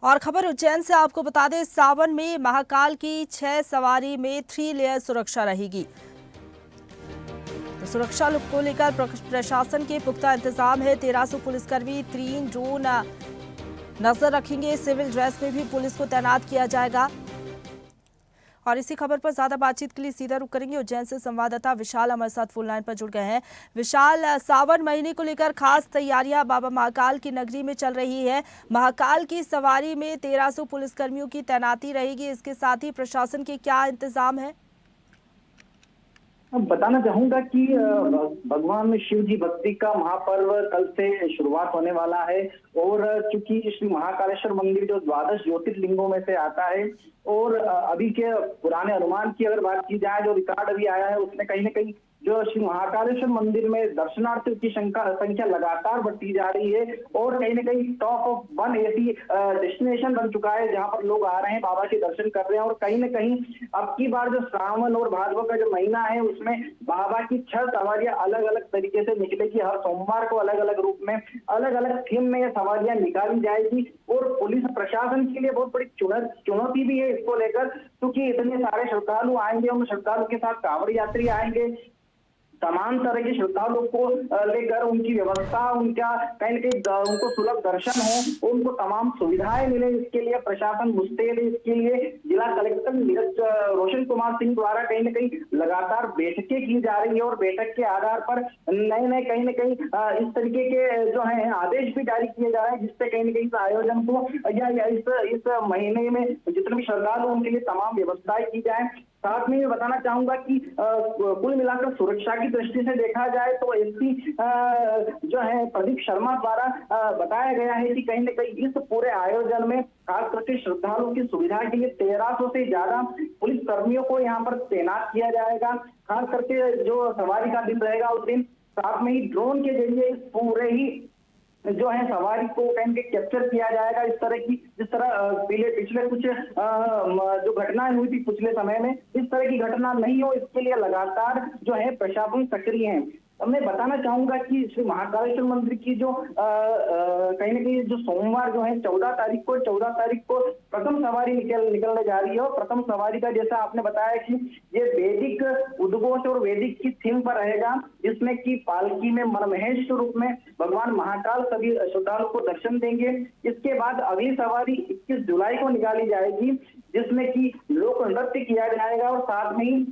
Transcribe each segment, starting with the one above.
और खबर उज्जैन से आपको बता दें, सावन में महाकाल की 6 सवारी में 3 लेयर सुरक्षा रहेगी। तो सुरक्षा को लेकर प्रशासन के पुख्ता इंतजाम है। 1300 पुलिसकर्मी 3 ड्रोन नजर रखेंगे। सिविल ड्रेस में भी पुलिस को तैनात किया जाएगा। और इसी खबर पर ज्यादा बातचीत के लिए सीधा रुख करेंगे। उज्जैन से संवाददाता विशाल हमारे साथ फोन लाइन पर जुड़ गए हैं। विशाल, सावन महीने को लेकर खास तैयारियां बाबा महाकाल की नगरी में चल रही है। महाकाल की सवारी में 1300 पुलिसकर्मियों की तैनाती रहेगी। इसके साथ ही प्रशासन के क्या इंतजाम है? बताना चाहूंगा कि भगवान शिव जी भक्ति का महापर्व कल से शुरुआत होने वाला है। और चूंकि श्री महाकालेश्वर मंदिर जो 12 ज्योतिर्लिंगों में से आता है और अभी के पुराने अनुमान की अगर बात की जाए, जो रिकॉर्ड अभी आया है उसमें कहीं ना कहीं जो श्री महाकालेश्वर मंदिर में दर्शनार्थियों की संख्या लगातार बढ़ती जा रही है और कहीं ना कहीं टॉप ऑफ 180 डेस्टिनेशन बन चुका है जहां पर लोग आ रहे हैं, बाबा के दर्शन कर रहे हैं। और कहीं ना कहीं अब की बार जो श्रावण और भादवा का जो महीना है उसमें बाबा की 6 सवारियां अलग अलग तरीके से निकलेगी। हर सोमवार को अलग अलग रूप में अलग अलग थीम में ये सवारियां निकाली जाएगी। और पुलिस प्रशासन के लिए बहुत बड़ी चुनौती भी है इसको लेकर, क्योंकि इतने सारे श्रद्धालु आएंगे, उन श्रद्धालु के साथ कांवड़ यात्री आएंगे। तमाम तरह के श्रद्धालुओं को लेकर उनकी व्यवस्था, उनका कहीं ना कहीं उनको सुलभ दर्शन हो, उनको तमाम सुविधाएं मिले, इसके लिए प्रशासन मुस्तैद है। इसके लिए जिला कलेक्टर नीरज रोशन कुमार सिंह द्वारा कहीं ना कहीं लगातार बैठकें की जा रही है और बैठक के आधार पर नए कहीं ना कहीं इस तरीके के जो है आदेश भी जारी किए जा रहे हैं, जिससे कहीं ना कहीं इस आयोजन को या इस महीने में जितने भी श्रद्धालु उनके लिए तमाम व्यवस्थाएं की जाए। साथ में ये बताना चाहूंगा कि कुल मिलाकर सुरक्षा की दृष्टि से देखा जाए तो एसपी जो है प्रदीप शर्मा द्वारा बताया गया है कि कहीं ना कहीं इस पूरे आयोजन में खास करके श्रद्धालुओं की सुविधा के लिए 1300 से ज्यादा पुलिस कर्मियों को यहाँ पर तैनात किया जाएगा। खास करके जो सवारी का दिन रहेगा उस दिन साथ में ही ड्रोन के जरिए इस पूरे ही जो है सवारी को कहीं कैप्चर किया जाएगा। इस तरह की जिस तरह पिछले कुछ जो घटनाएं हुई थी पिछले समय में, इस तरह की घटना नहीं हो, इसके लिए लगातार जो है प्रशासन सक्रिय है। अब मैं बताना चाहूंगा कि श्री महाकालेश्वर मंदिर की जो कहीं ना कहीं जो सोमवार जो है 14 तारीख को प्रथम सवारी निकलने जा रही है। और प्रथम सवारी का जैसा आपने बताया कि ये वैदिक उद्घोष और वैदिक की थीम पर रहेगा, जिसमें कि पालकी में मनमहेश के रूप में भगवान महाकाल सभी श्रद्धालुओं को दर्शन देंगे। इसके बाद अगली सवारी 21 जुलाई को निकाली जाएगी, जिसमें कि लोक नृत्य किया जाएगा और साथ में ही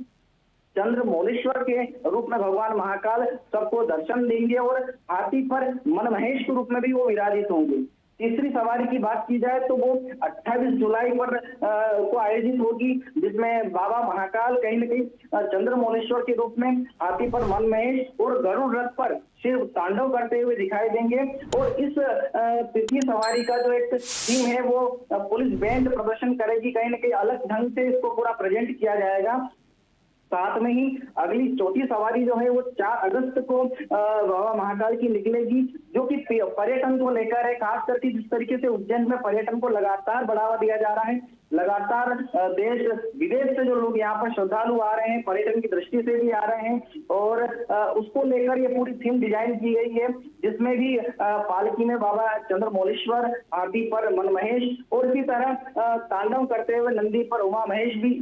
चंद्रमौलेश्वर के रूप में भगवान महाकाल सबको दर्शन देंगे और हाथी पर मनमहेश के रूप में भी वो विराजित होंगे। तीसरी सवारी की बात की जाए तो वो 28 जुलाई पर को आयोजित होगी, जिसमें बाबा महाकाल कहीं ना कहीं चंद्रमौलेश्वर के रूप में हाथी पर मनमहेश और गरुड़ रथ पर शिव तांडव करते हुए दिखाई देंगे। और इस तृतीय सवारी का जो एक थीम है वो पुलिस बैंड प्रदर्शन करेगी, कहीं ना कहीं अलग ढंग से इसको पूरा प्रेजेंट किया जाएगा। साथ में ही अगली चौथी सवारी जो है वो 4 अगस्त को बाबा महाकाल की निकलेगी, जो कि पर्यटन को लेकर है। खास करके जिस तरीके से उज्जैन में पर्यटन को लगातार बढ़ावा दिया जा रहा है, लगातार देश विदेश से जो लोग यहाँ पर श्रद्धालु आ रहे हैं, पर्यटन की दृष्टि से भी आ रहे हैं और उसको लेकर ये पूरी थीम डिजाइन की गई है, जिसमें भी पालकी में बाबा चंद्रमौलेश्वर, हाथी पर मनमहेश और इसी तरह तांडव करते हुए नंदी पर उमा महेश भी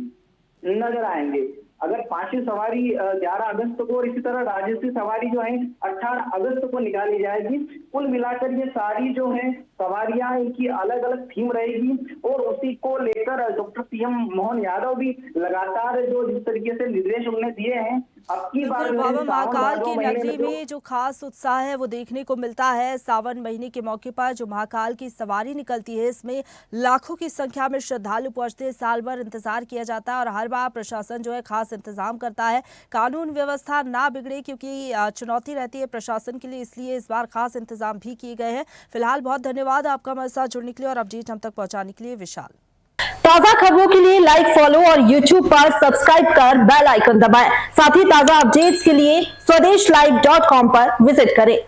नजर आएंगे। अगर 5वीं सवारी 11 अगस्त को और इसी तरह राजस्वी सवारी जो है 18 अगस्त को निकाली जाएगी। कुल मिलाकर ये सारी जो है सवारियां इनकी अलग अलग थीम रहेगी और उसी को लेकर डॉक्टर सीएम मोहन यादव भी लगातार जो जिस तरीके से निर्देश उन्होंने दिए हैं। अब की बार बाबा महाकाल की नगरी में जो खास उत्साह है वो देखने को मिलता है। सावन महीने के मौके पर जो महाकाल की सवारी निकलती है, इसमें लाखों की संख्या में श्रद्धालु पहुंचते हैं। साल भर इंतजार किया जाता है और हर बार प्रशासन जो है खास इंतजाम करता है, कानून व्यवस्था ना बिगड़े, क्योंकि चुनौती रहती है प्रशासन के लिए, इसलिए इस बार खास इंतजाम भी किए गए हैं। फिलहाल बहुत धन्यवाद आपका हमारे साथ जुड़ने के लिए और अपडेट हम तक पहुंचाने के लिए विशाल। ताजा खबरों के लिए लाइक, फॉलो और YouTube पर सब्सक्राइब कर बेल आइकन दबाएं। साथ ही ताजा अपडेट्स के लिए स्वदेशलाइव.com पर विजिट करें।